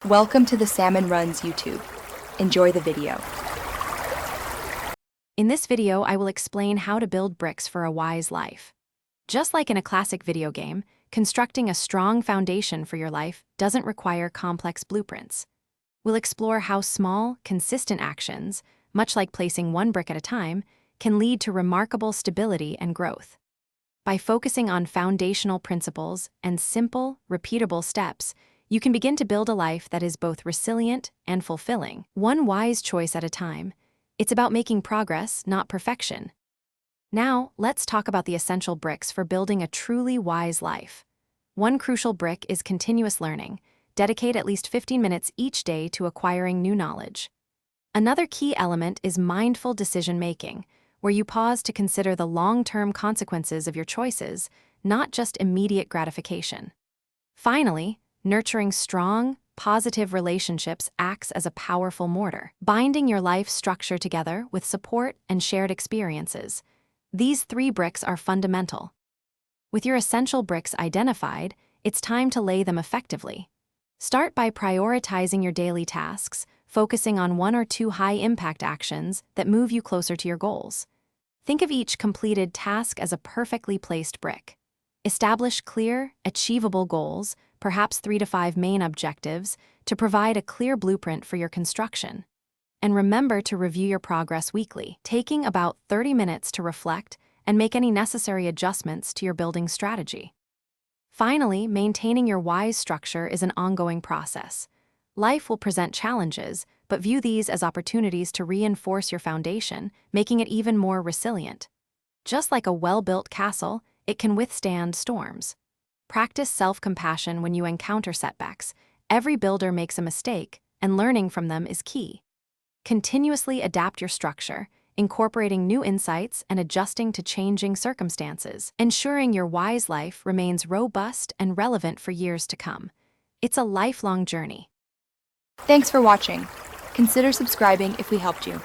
Welcome to the Salmon Runs YouTube. Enjoy the video. In this video, I will explain how to build bricks for a wise life. Just like in a classic video game, constructing a strong foundation for your life doesn't require complex blueprints. We'll explore how small, consistent actions, much like placing one brick at a time, can lead to remarkable stability and growth. By focusing on foundational principles and simple, repeatable steps, you can begin to build a life that is both resilient and fulfilling, one wise choice at a time. It's about making progress, not perfection. Now, let's talk about the essential bricks for building a truly wise life. One crucial brick is continuous learning. Dedicate at least 15 minutes each day to acquiring new knowledge. Another key element is mindful decision-making, where you pause to consider the long-term consequences of your choices, not just immediate gratification. Finally, nurturing strong, positive relationships acts as a powerful mortar, binding your life structure together with support and shared experiences. These 3 bricks are fundamental. With your essential bricks identified, it's time to lay them effectively. Start by prioritizing your daily tasks, focusing on 1 or 2 high-impact actions that move you closer to your goals. Think of each completed task as a perfectly placed brick. Establish clear, achievable goals, perhaps 3 to 5 main objectives, to provide a clear blueprint for your construction. And remember to review your progress weekly, taking about 30 minutes to reflect and make any necessary adjustments to your building strategy. Finally, maintaining your wise structure is an ongoing process. Life will present challenges, but view these as opportunities to reinforce your foundation, making it even more resilient. Just like a well-built castle, it can withstand storms. Practice self-compassion when you encounter setbacks. Every builder makes a mistake, and learning from them is key. Continuously adapt your structure, incorporating new insights and adjusting to changing circumstances, ensuring your wise life remains robust and relevant for years to come. It's a lifelong journey. Thanks for watching. Consider subscribing if we helped you.